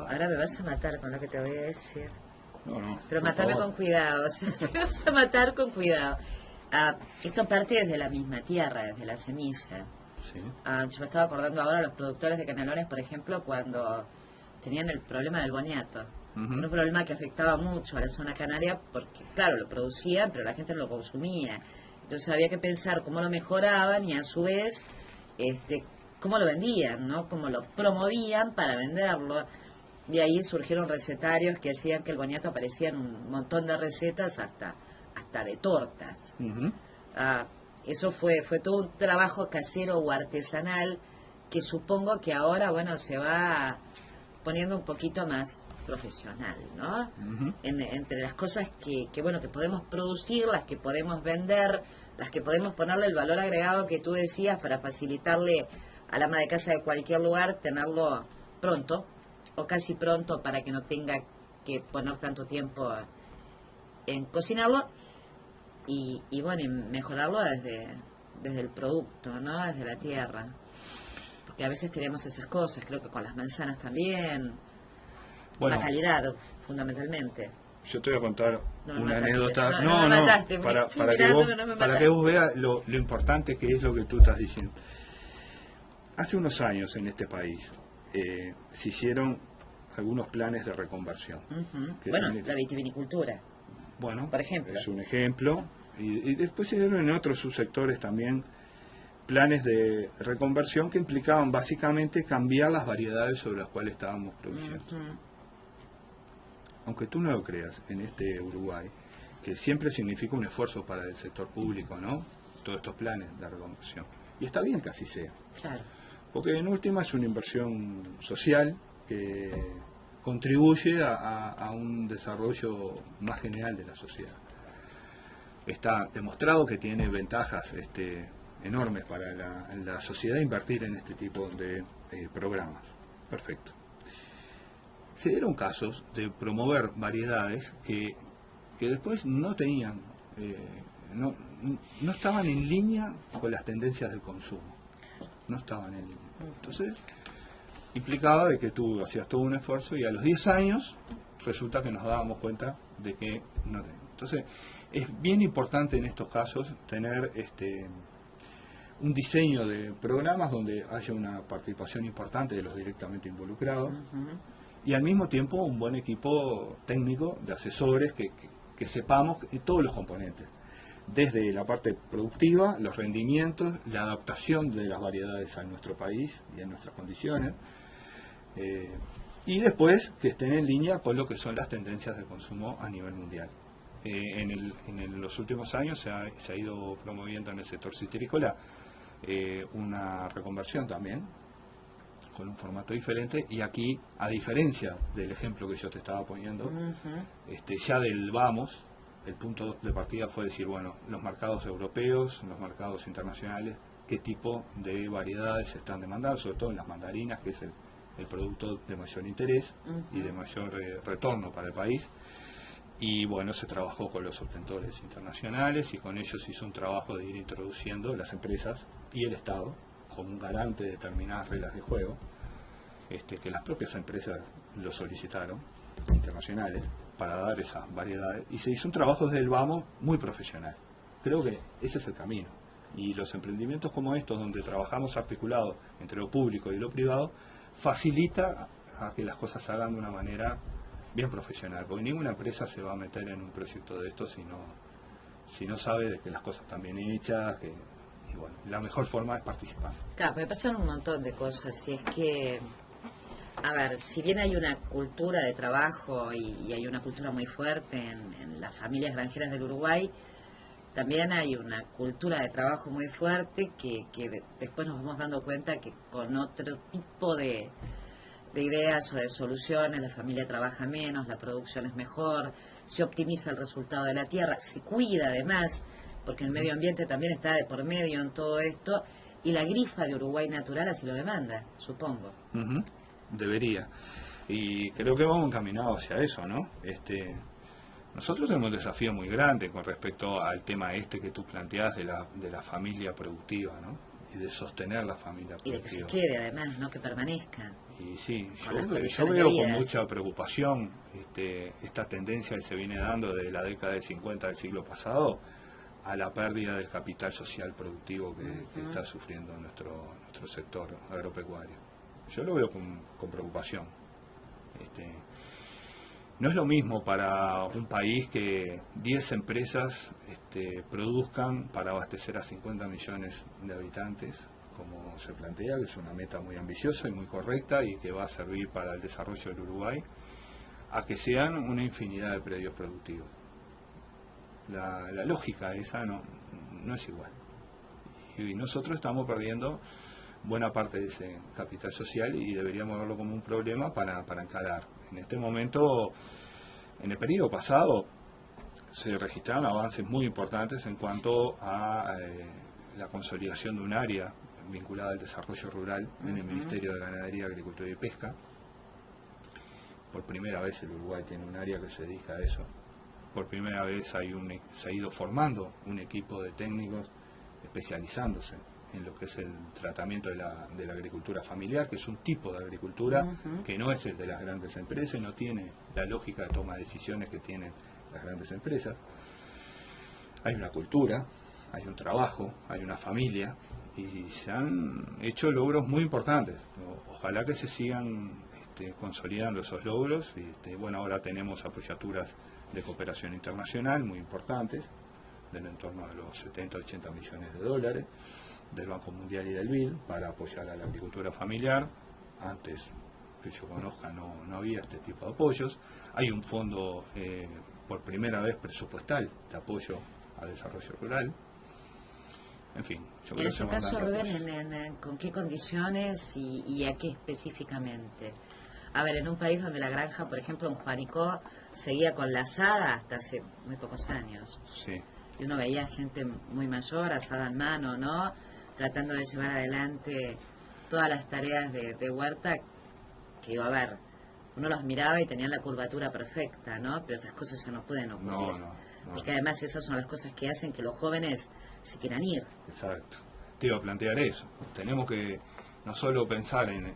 Ahora me vas a matar con lo que te voy a decir. No, Pero por matame favor. con cuidado, o sea, se vas a matar con cuidado. Esto parte desde la misma tierra, desde la semilla. Sí. Yo me estaba acordando ahora los productores de canelones, por ejemplo, cuando tenían el problema del boniato. Ujú. Un problema que afectaba mucho a la zona canaria porque, claro, lo producían, pero la gente no lo consumía. Entonces había que pensar cómo lo mejoraban y a su vez cómo lo vendían, ¿no? Cómo lo promovían para venderlo. Y ahí surgieron recetarios que hacían que el boniato aparecía en un montón de recetas, hasta de tortas. Ujú. Eso fue todo un trabajo casero o artesanal que supongo que ahora, bueno, se va poniendo un poquito más profesional, ¿no? Ujú. Entre las cosas que bueno, que podemos producir, las que podemos vender, las que podemos ponerle el valor agregado que tú decías para facilitarle al ama de casa de cualquier lugar tenerlo pronto o casi pronto para que no tenga que poner tanto tiempo en cocinarlo y bueno, y mejorarlo desde el producto, ¿no? Desde la tierra. Porque a veces tenemos esas cosas, creo que con las manzanas también. Bueno, La calidad, fundamentalmente. yo te voy a contar No me una mataste. anécdota. No me mataste, me estoy para mirándome, no me para mataste. que vos veas lo importante que es lo que tú estás diciendo. Hace unos años en este país se hicieron algunos planes de reconversión. Ujú. ¿Qué Bueno, significa? la vitivinicultura. Bueno, por ejemplo. es un ejemplo. Y después se dieron en otros subsectores también planes de reconversión que implicaban básicamente cambiar las variedades sobre las cuales estábamos produciendo. Ujú. Aunque tú no lo creas, en este Uruguay, que siempre significa un esfuerzo para el sector público, ¿no? Todos estos planes de reconversión. Y está bien que así sea. Claro. Porque en última es una inversión social que contribuye a un desarrollo más general de la sociedad. Está demostrado que tiene ventajas enormes para la sociedad invertir en este tipo de programas. Perfecto. Se dieron casos de promover variedades que después no tenían, no estaban en línea con las tendencias del consumo. No estaban en línea. Entonces, implicaba de que tú hacías todo un esfuerzo y a los 10 años resulta que nos dábamos cuenta de que no teníamos. Entonces, es bien importante en estos casos tener un diseño de programas donde haya una participación importante de los directamente involucrados y al mismo tiempo un buen equipo técnico de asesores que sepamos todos los componentes. Desde la parte productiva, los rendimientos, la adaptación de las variedades a nuestro país y a nuestras condiciones, y después que estén en línea con lo que son las tendencias de consumo a nivel mundial. En los últimos años se ha ido promoviendo en el sector citrícola una reconversión también, con un formato diferente, y aquí, a diferencia del ejemplo que yo te estaba poniendo, ya del vamos, el punto de partida fue decir, bueno, los mercados europeos, los mercados internacionales, qué tipo de variedades se están demandando, sobre todo en las mandarinas, que es el producto de mayor interés y de mayor retorno para el país. Y bueno, se trabajó con los obtentores internacionales y con ellos hizo un trabajo de ir introduciendo las empresas y el Estado como un garante de determinadas reglas de juego, que las propias empresas lo solicitaron, internacionales, para dar esas variedades, y se hizo un trabajo desde el vamos muy profesional. Creo que ese es el camino, y los emprendimientos como estos, donde trabajamos articulados entre lo público y lo privado, facilita a que las cosas se hagan de una manera bien profesional, porque ninguna empresa se va a meter en un proyecto de estos si no sabe de que las cosas están bien hechas, y bueno, la mejor forma es participar. Claro, me pasan un montón de cosas y es que, a ver, si bien hay una cultura de trabajo y hay una cultura muy fuerte en las familias granjeras del Uruguay, también hay una cultura de trabajo muy fuerte que después nos vamos dando cuenta que con otro tipo de ideas o de soluciones la familia trabaja menos, la producción es mejor, se optimiza el resultado de la tierra, se cuida además, porque el medio ambiente también está de por medio en todo esto, y la grifa de Uruguay Natural así lo demanda, supongo. Debería. Y creo que vamos encaminados hacia eso, ¿no? Nosotros tenemos un desafío muy grande con respecto al tema que tú planteás de la familia productiva, ¿no? Y de sostener la familia Y productiva. de que se quede además, no que permanezca. Y sí, con las yo condiciones veo con debidas. mucha preocupación esta tendencia que se viene dando de la década del 50 del siglo pasado a la pérdida del capital social productivo que está sufriendo nuestro sector agropecuario. Yo lo veo con preocupación. No es lo mismo para un país que 10 empresas produzcan para abastecer a 50 millones de habitantes, como se plantea, que es una meta muy ambiciosa y muy correcta y que va a servir para el desarrollo del Uruguay, a que sean una infinidad de predios productivos. La lógica esa no es igual. Y nosotros estamos perdiendo buena parte de ese capital social y deberíamos verlo como un problema para encarar. En este momento, en el periodo pasado, se registraron avances muy importantes en cuanto a la consolidación de un área vinculada al desarrollo rural en el Ministerio de Ganadería, Agricultura y Pesca. Por primera vez el Uruguay tiene un área que se dedica a eso. Por primera vez se ha ido formando un equipo de técnicos especializándose en lo que es el tratamiento de la agricultura familiar, que es un tipo de agricultura que no es el de las grandes empresas, no tiene la lógica de toma de decisiones que tienen las grandes empresas. Hay una cultura, hay un trabajo, hay una familia y se han hecho logros muy importantes. Ojalá que se sigan consolidando esos logros. Bueno, ahora tenemos apoyaturas de cooperación internacional muy importantes, del entorno de los 70-80 millones de dólares, del Banco Mundial y del BID, para apoyar a la agricultura familiar. Antes, que yo conozca, no había este tipo de apoyos. Hay un fondo, por primera vez, presupuestal de apoyo al desarrollo rural. En fin, yo creo En que este caso, Rubén, ¿con qué condiciones y a qué específicamente? A ver, en un país donde la granja, por ejemplo, en Juanico, seguía con la asada hasta hace muy pocos años. Sí. Y uno veía gente muy mayor, asada en mano, ¿no? Tratando de llevar adelante todas las tareas de huerta, que, a ver, uno los miraba y tenían la curvatura perfecta, ¿no? Pero esas cosas ya no pueden ocurrir. No. Porque además esas son las cosas que hacen que los jóvenes se quieran ir. Exacto. Te iba a plantear eso. Tenemos que no solo pensar en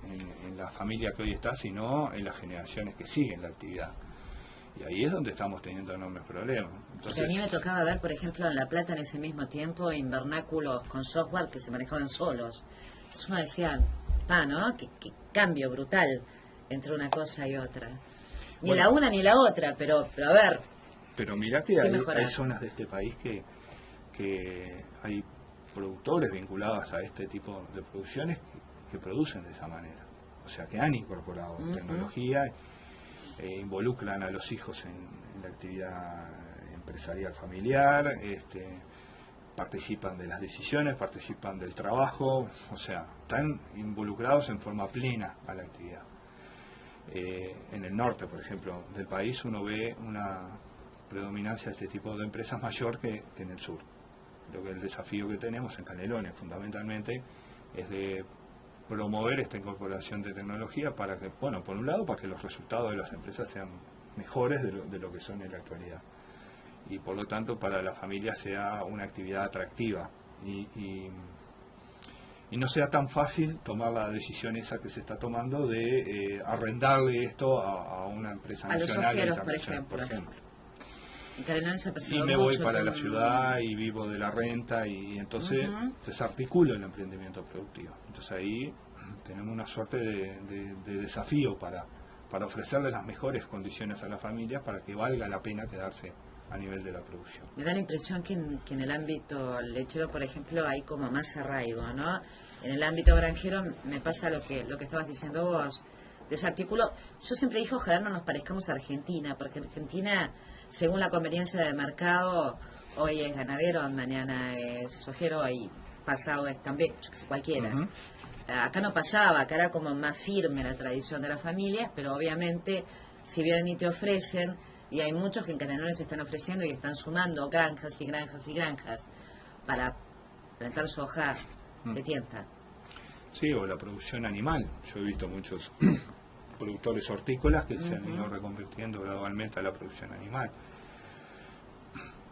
la familia que hoy está, sino en las generaciones que siguen la actividad. Y ahí es donde estamos teniendo enormes problemas. Entonces, a mí me tocaba ver, por ejemplo, en La Plata en ese mismo tiempo, invernáculos con software que se manejaban solos. Entonces uno decía, ¿no? Qué cambio brutal entre una cosa y otra. Ni bueno, la una ni la otra, pero a ver. Pero mirá que sí hay zonas de este país que hay productores vinculados a este tipo de producciones que producen de esa manera. O sea, que han incorporado tecnología, involucran a los hijos en la actividad empresarial familiar, participan de las decisiones, participan del trabajo, o sea, están involucrados en forma plena a la actividad. En el norte, por ejemplo, del país uno ve una predominancia de este tipo de empresas mayor que en el sur. Creo que el desafío que tenemos en Canelones fundamentalmente es de promover esta incorporación de tecnología para que, bueno, por un lado, para que los resultados de las empresas sean mejores de lo que son en la actualidad. Y por lo tanto, para la familia sea una actividad atractiva y no sea tan fácil tomar la decisión esa que se está tomando de arrendarle esto a una empresa nacional e internacional, por ejemplo. Y me voy para la ciudad y vivo de la renta y entonces desarticula el emprendimiento productivo. Entonces ahí tenemos una suerte de desafío para ofrecerle las mejores condiciones a las familias para que valga la pena quedarse a nivel de la producción. Me da la impresión que en el ámbito lechero, por ejemplo, hay como más arraigo, ¿no? En el ámbito granjero me pasa lo que estabas diciendo vos, desarticulo. Yo siempre dije, ojalá no nos parezcamos a Argentina, porque Argentina, según la conveniencia de mercado, hoy es ganadero, mañana es sojero y pasado es también, yo que sé, cualquiera. Acá no pasaba, acá era como más firme la tradición de las familias, pero obviamente, si vienen y te ofrecen, y hay muchos que en Canelones están ofreciendo y están sumando granjas y granjas y granjas para plantar soja, te tienta. Sí, o la producción animal. Yo he visto muchos productores hortícolas que se han ido reconvirtiendo gradualmente a la producción animal.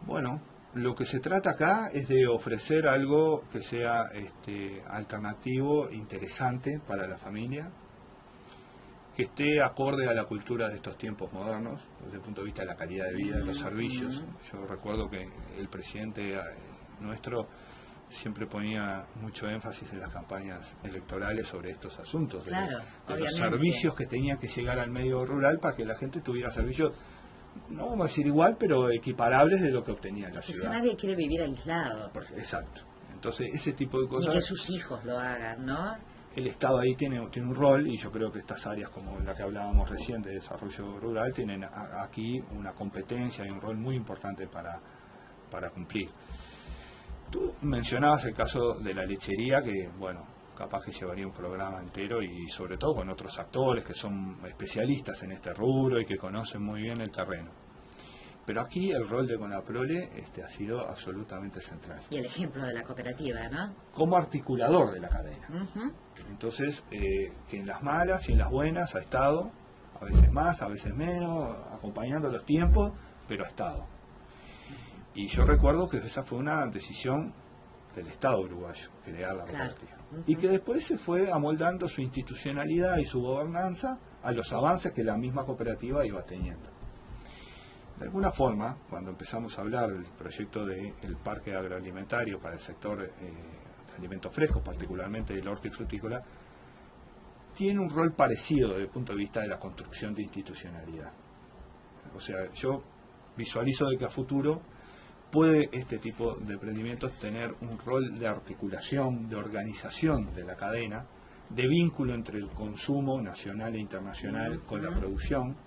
Bueno, lo que se trata acá es de ofrecer algo que sea alternativo, interesante para la familia, que esté acorde a la cultura de estos tiempos modernos, desde el punto de vista de la calidad de vida, de los servicios. Yo recuerdo que el presidente nuestro siempre ponía mucho énfasis en las campañas electorales sobre estos asuntos, Claro, de los servicios que tenían que llegar al medio rural para que la gente tuviera servicios, no vamos a decir igual, pero equiparables de lo que obtenía en la ciudad. Nadie quiere vivir aislado. Exacto. Entonces, ese tipo de cosas... Ni que sus hijos lo hagan, ¿no? El Estado ahí tiene un rol, y yo creo que estas áreas como la que hablábamos recién de desarrollo rural tienen aquí una competencia y un rol muy importante para cumplir. Tú mencionabas el caso de la lechería, que bueno, capaz que llevaría un programa entero, y sobre todo con otros actores que son especialistas en este rubro y que conocen muy bien el terreno. Pero aquí el rol de Conaprole ha sido absolutamente central. Y el ejemplo de la cooperativa, ¿no? Como articulador de la cadena. Entonces, que en las malas y en las buenas ha estado, a veces más, a veces menos, acompañando los tiempos, pero ha estado. Y yo recuerdo que esa fue una decisión del Estado uruguayo, crear la cooperativa. Y que después se fue amoldando su institucionalidad y su gobernanza a los avances que la misma cooperativa iba teniendo. De alguna forma, cuando empezamos a hablar del proyecto del parque agroalimentario para el sector de alimentos frescos, particularmente del hortifrutícola, tiene un rol parecido desde el punto de vista de la construcción de institucionalidad. O sea, yo visualizo de que a futuro puede este tipo de emprendimientos tener un rol de articulación, de organización de la cadena, de vínculo entre el consumo nacional e internacional con la producción,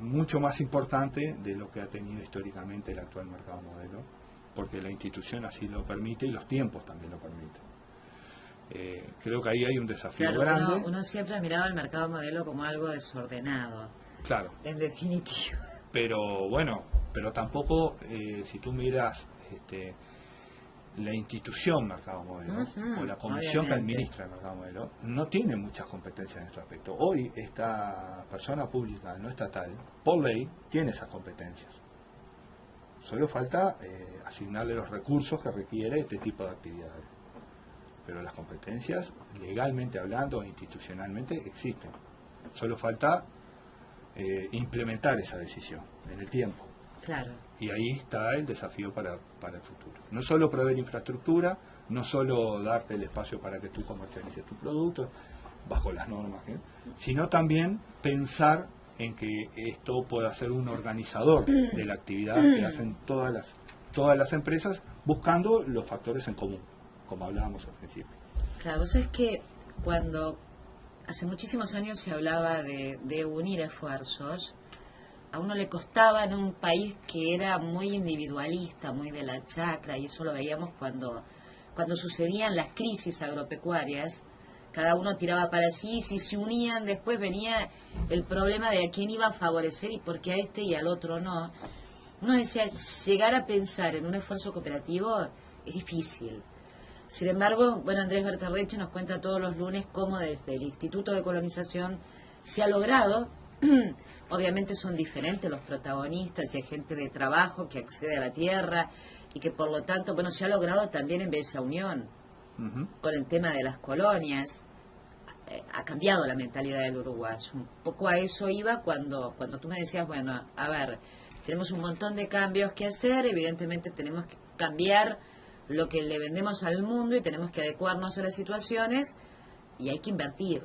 mucho más importante de lo que ha tenido históricamente el actual mercado modelo, porque la institución así lo permite y los tiempos también lo permiten. Creo que ahí hay un desafío grande. Uno siempre ha mirado el mercado modelo como algo desordenado. Claro. En definitiva. Pero bueno, pero tampoco, si tú miras la institución Mercado Modelo, o la comisión que administra el Mercado Modelo, no tiene muchas competencias en este aspecto. Hoy esta persona pública no estatal, por ley, tiene esas competencias. Solo falta asignarle los recursos que requiere este tipo de actividades. Pero las competencias, legalmente hablando e institucionalmente, existen. Solo falta implementar esa decisión en el tiempo. Claro. Y ahí está el desafío para el futuro. No solo proveer infraestructura, no solo darte el espacio para que tú comercialices tu producto bajo las normas, sino también pensar en que esto pueda ser un organizador de la actividad que hacen todas las empresas, buscando los factores en común, como hablábamos al principio. Claro, vos sabés que cuando hace muchísimos años se hablaba de unir esfuerzos, a uno le costaba en un país que era muy individualista, muy de la chacra, y eso lo veíamos cuando sucedían las crisis agropecuarias. Cada uno tiraba para sí, y si se unían después venía el problema de a quién iba a favorecer y por qué a este y al otro no. Uno decía, llegar a pensar en un esfuerzo cooperativo es difícil. Sin embargo, bueno, Andrés Berterreche nos cuenta todos los lunes cómo desde el Instituto de Colonización se ha logrado. Obviamente son diferentes los protagonistas y hay gente de trabajo que accede a la tierra y que por lo tanto, bueno, se ha logrado también en Bella Unión con el tema de las colonias. Ha cambiado la mentalidad del uruguayo. Un poco a eso iba cuando tú me decías, bueno, a ver, tenemos un montón de cambios que hacer, evidentemente tenemos que cambiar lo que le vendemos al mundo y tenemos que adecuarnos a las situaciones y hay que invertir.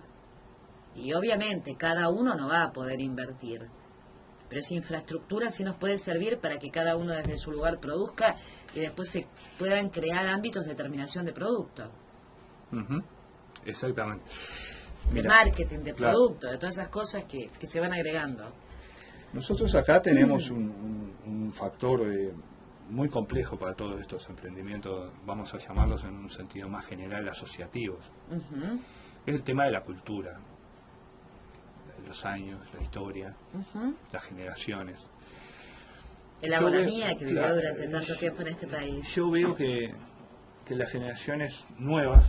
Y obviamente cada uno no va a poder invertir, pero esa infraestructura sí nos puede servir para que cada uno desde su lugar produzca y después se puedan crear ámbitos de terminación de producto. Exactamente. De marketing, de producto, de todas esas cosas que se van agregando. Nosotros acá tenemos un factor muy complejo para todos estos emprendimientos, vamos a llamarlos en un sentido más general asociativos. Es el tema de la cultura, los años, la historia, las generaciones. El agonía que vivió durante tanto tiempo en este país. Yo veo que las generaciones nuevas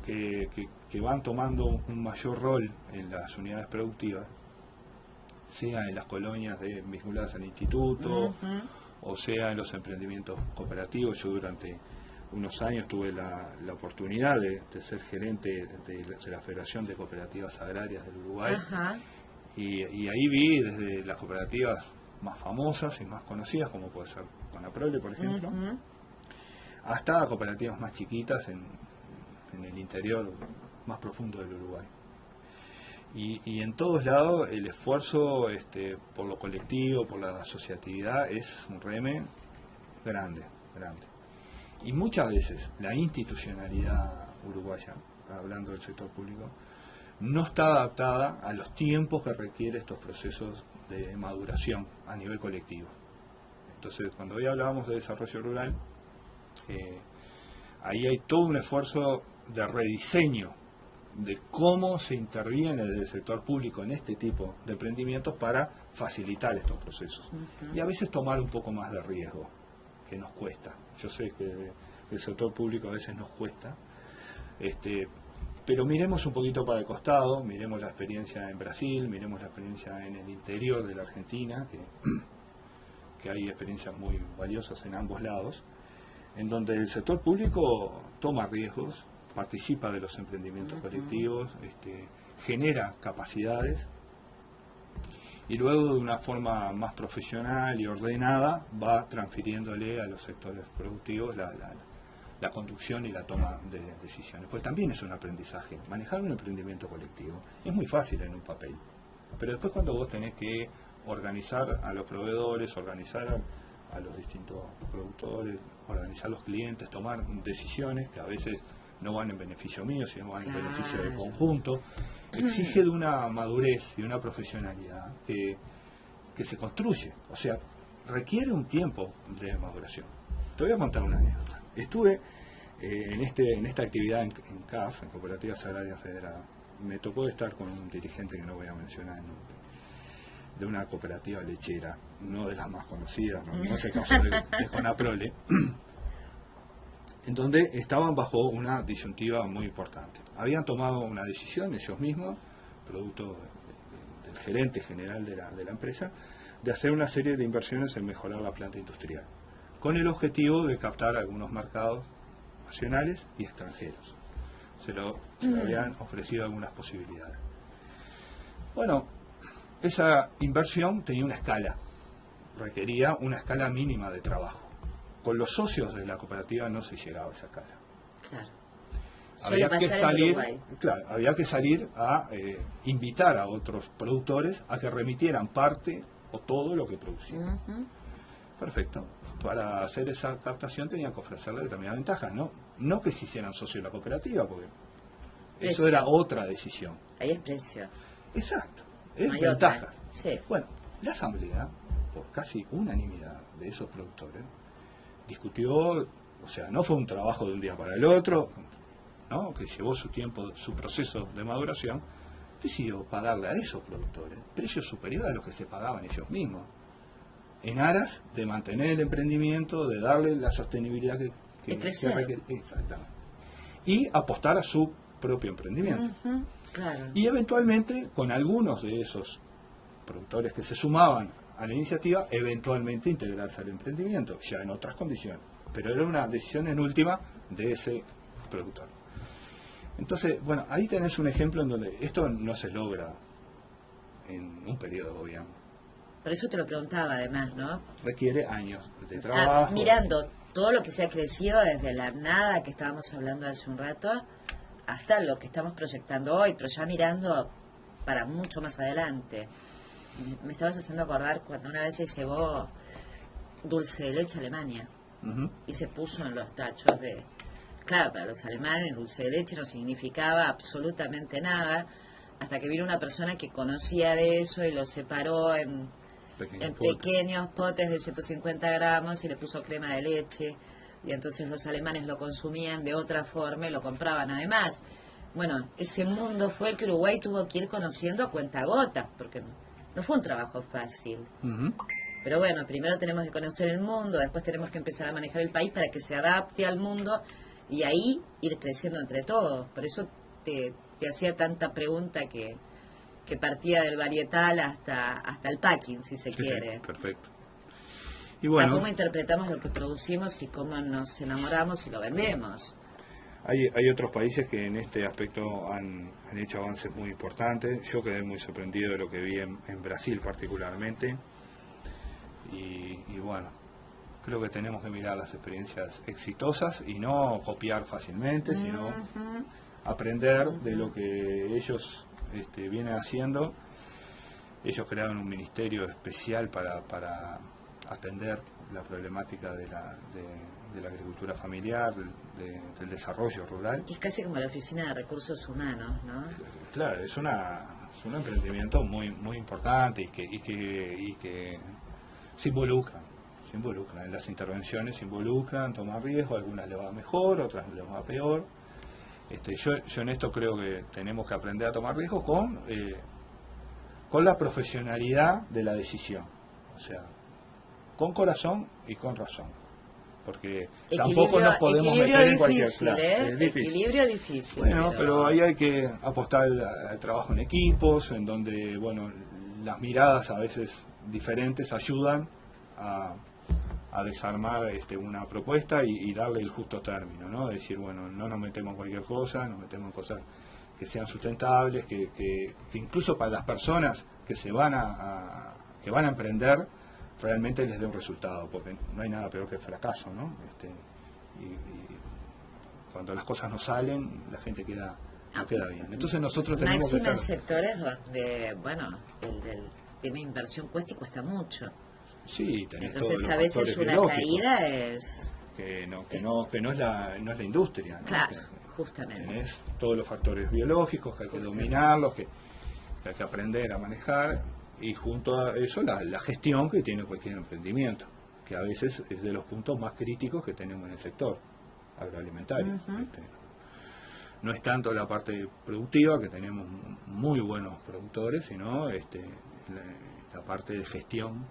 que van tomando un mayor rol en las unidades productivas, sea en las colonias vinculadas al instituto, o sea en los emprendimientos cooperativos. Yo durante unos años tuve la oportunidad de ser gerente de la Federación de Cooperativas Agrarias del Uruguay. Ajá. Y ahí vi desde las cooperativas más famosas y más conocidas, como puede ser Conaprole, por ejemplo, hasta cooperativas más chiquitas en el interior más profundo del Uruguay. Y en todos lados el esfuerzo por lo colectivo, por la asociatividad, es un reme grande. Y muchas veces la institucionalidad uruguaya, hablando del sector público, no está adaptada a los tiempos que requieren estos procesos de maduración a nivel colectivo. Entonces, cuando hoy hablábamos de desarrollo rural, ahí hay todo un esfuerzo de rediseño de cómo se interviene desde el sector público en este tipo de emprendimientos para facilitar estos procesos. Y a veces tomar un poco más de riesgo, que nos cuesta. Yo sé que el sector público a veces nos cuesta, pero miremos un poquito para el costado, miremos la experiencia en Brasil, miremos la experiencia en el interior de la Argentina, que hay experiencias muy valiosas en ambos lados, en donde el sector público toma riesgos, participa de los emprendimientos colectivos, genera capacidades y luego de una forma más profesional y ordenada va transfiriéndole a los sectores productivos la conducción y la toma de decisiones. Pues también es un aprendizaje. Manejar un emprendimiento colectivo es muy fácil en un papel, pero después cuando vos tenés que organizar a los proveedores, organizar a los distintos productores, organizar los clientes, tomar decisiones que a veces no van en beneficio mío, sino van en beneficio del conjunto, exige de una madurez y una profesionalidad que se construye, o sea, requiere un tiempo de maduración. Te voy a contar una anécdota. Estuve en esta actividad en CAF, en Cooperativas Agrarias Federadas. Me tocó estar con un dirigente que no voy a mencionar el nombre, de una cooperativa lechera, no de las más conocidas, no es el caso de Conaprole, en donde estaban bajo una disyuntiva muy importante. Habían tomado una decisión ellos mismos, producto del gerente general de la empresa, de hacer una serie de inversiones en mejorar la planta industrial, con el objetivo de captar algunos mercados nacionales y extranjeros. Se lo habían ofrecido algunas posibilidades. Bueno, esa inversión tenía una escala, requería una escala mínima de trabajo. Con los socios de la cooperativa no se llegaba a esa escala. Claro. Había que salir a invitar a otros productores a que remitieran parte o todo lo que producían. Perfecto. Para hacer esa captación tenían que ofrecerle determinadas ventajas, no que se hicieran socios de la cooperativa, porque eso era otra decisión. Ahí es precio. Exacto, es ventaja. Sí. Bueno, la asamblea, por casi unanimidad de esos productores, discutió, o sea, no fue un trabajo de un día para el otro, ¿no? Que llevó su tiempo, su proceso de maduración, decidió pagarle a esos productores precios superiores a los que se pagaban ellos mismos, en aras de mantener el emprendimiento, de darle la sostenibilidad que requiere. Exactamente. Y apostar a su propio emprendimiento. Claro. Y eventualmente, con algunos de esos productores que se sumaban a la iniciativa, eventualmente integrarse al emprendimiento, ya en otras condiciones. Pero era una decisión en última de ese productor. Entonces, bueno, ahí tenés un ejemplo en donde esto no se logra en un periodo de gobierno. Por eso te lo preguntaba además, ¿no? Requiere años de trabajo. Mirando todo lo que se ha crecido desde la nada que estábamos hablando hace un rato, hasta lo que estamos proyectando hoy, pero ya mirando para mucho más adelante. Me estabas haciendo acordar cuando una vez se llevó dulce de leche a Alemania y se puso en los tachos de... Claro, para los alemanes dulce de leche no significaba absolutamente nada, hasta que vino una persona que conocía de eso y lo separó en pequeños potes de 150 gramos y le puso crema de leche, y entonces los alemanes lo consumían de otra forma y lo compraban además. Bueno, ese mundo fue el que Uruguay tuvo que ir conociendo a cuentagotas, porque no fue un trabajo fácil. Pero bueno, primero tenemos que conocer el mundo, después tenemos que empezar a manejar el país para que se adapte al mundo y ahí ir creciendo entre todos. Por eso te hacía tanta pregunta que partía del varietal hasta el packing, si se quiere. Sí, perfecto. Y bueno, a cómo interpretamos lo que producimos y cómo nos enamoramos y lo vendemos. hay otros países que en este aspecto han hecho avances muy importantes. Yo quedé muy sorprendido de lo que vi en Brasil particularmente. Y bueno, creo que tenemos que mirar las experiencias exitosas y no copiar fácilmente, sino aprender de lo que ellos vienen haciendo. Ellos crearon un ministerio especial para atender la problemática de la agricultura familiar, del desarrollo rural. Y es casi como la Oficina de Recursos Humanos, ¿no? Claro, es un emprendimiento muy muy importante y que se involucran en las intervenciones, se involucran, toman riesgo, algunas les va mejor, otras les va peor. Yo en esto creo que tenemos que aprender a tomar riesgos con la profesionalidad de la decisión, o sea, con corazón y con razón, porque tampoco nos podemos meter en cualquier plan. Es difícil. Equilibrio difícil. Bueno, pero ahí hay que apostar al trabajo en equipos, en donde, bueno, las miradas a veces diferentes ayudan a desarmar una propuesta y darle el justo término, ¿no? Decir, bueno, no nos metemos en cualquier cosa, nos metemos en cosas que sean sustentables, que incluso para las personas que se van que van a emprender realmente les dé un resultado, porque no hay nada peor que el fracaso, ¿no? Y cuando las cosas no salen, la gente no queda bien. Entonces nosotros tenemos que ser... en sectores donde, bueno, el del tema de inversión cuesta mucho. Sí, tenés. Entonces todos los a veces una caída es... Que no es la industria, ¿no? Claro, justamente. Tenés todos los factores biológicos que hay que dominarlos, que hay que aprender a manejar, y junto a eso la gestión que tiene cualquier emprendimiento, que a veces es de los puntos más críticos que tenemos en el sector agroalimentario. No es tanto la parte productiva, que tenemos muy buenos productores, sino la parte de gestión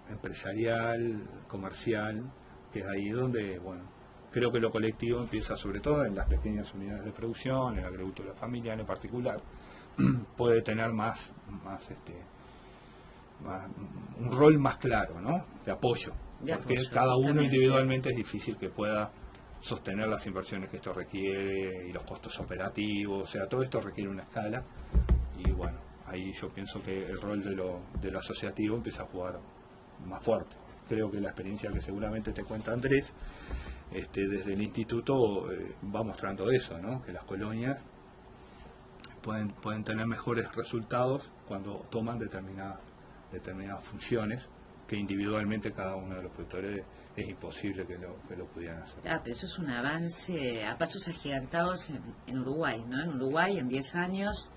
empresarial, comercial, que es ahí donde, bueno, creo que lo colectivo empieza sobre todo en las pequeñas unidades de producción, en la agricultura familiar en particular, puede tener más un rol más claro, ¿no? De apoyo, porque cada uno individualmente es difícil que pueda sostener las inversiones que esto requiere y los costos operativos, o sea, todo esto requiere una escala, y bueno, ahí yo pienso que el rol de lo asociativo empieza a jugar más fuerte. Creo que la experiencia que seguramente te cuenta Andrés desde el instituto va mostrando eso, ¿no? Que las colonias pueden tener mejores resultados cuando toman determinadas funciones que individualmente cada uno de los productores es imposible que lo pudieran hacer. Pero eso es un avance a pasos agigantados en Uruguay, ¿no? En Uruguay en 10 años,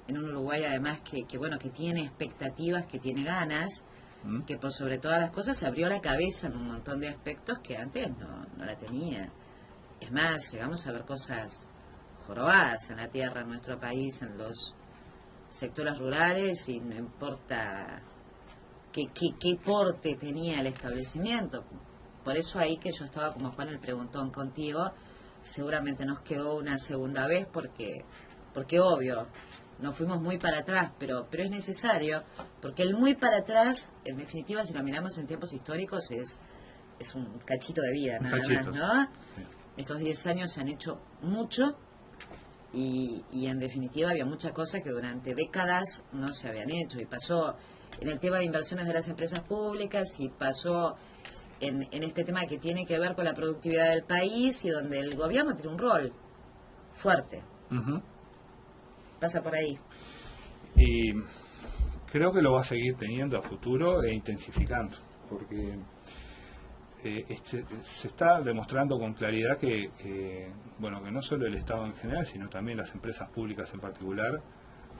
en un Uruguay además que tiene expectativas, que tiene ganas, que por sobre todas las cosas se abrió la cabeza en un montón de aspectos que antes no la tenía. Es más, llegamos a ver cosas jorobadas en la tierra, en nuestro país, en los sectores rurales, y no importa qué porte tenía el establecimiento. Por eso ahí que yo estaba como Juan el preguntón contigo, seguramente nos quedó una segunda vez porque obvio, nos fuimos muy para atrás, pero es necesario, porque el muy para atrás, en definitiva, si lo miramos en tiempos históricos, es un cachito de vida, nada más, ¿no? Sí. Estos 10 años se han hecho mucho, y en definitiva había muchas cosas que durante décadas no se habían hecho, y pasó en el tema de inversiones de las empresas públicas, y pasó en este tema que tiene que ver con la productividad del país, y donde el gobierno tiene un rol fuerte. Pasa por ahí. Y creo que lo va a seguir teniendo a futuro e intensificando, porque se está demostrando con claridad que no solo el Estado en general, sino también las empresas públicas en particular,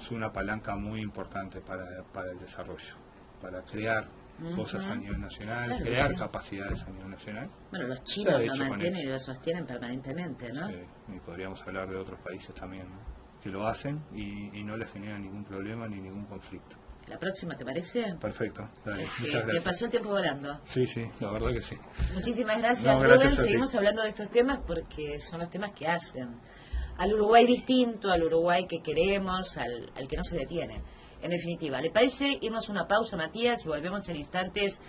es una palanca muy importante para el desarrollo, para crear cosas a nivel nacional, crear capacidades a nivel nacional. Bueno, los chinos lo mantienen y lo sostienen permanentemente, ¿no? Sí, y podríamos hablar de otros países también, ¿no? Que lo hacen y no les genera ningún problema ni ningún conflicto. ¿La próxima te parece? Perfecto, dale, muchas gracias. Te pasó el tiempo volando. Sí, la verdad que sí. Muchísimas gracias, Rubén. Seguimos hablando de estos temas porque son los temas que hacen al Uruguay distinto, al Uruguay que queremos, al que no se detiene. En definitiva, ¿le parece irnos a una pausa, Matías, y volvemos en instantes?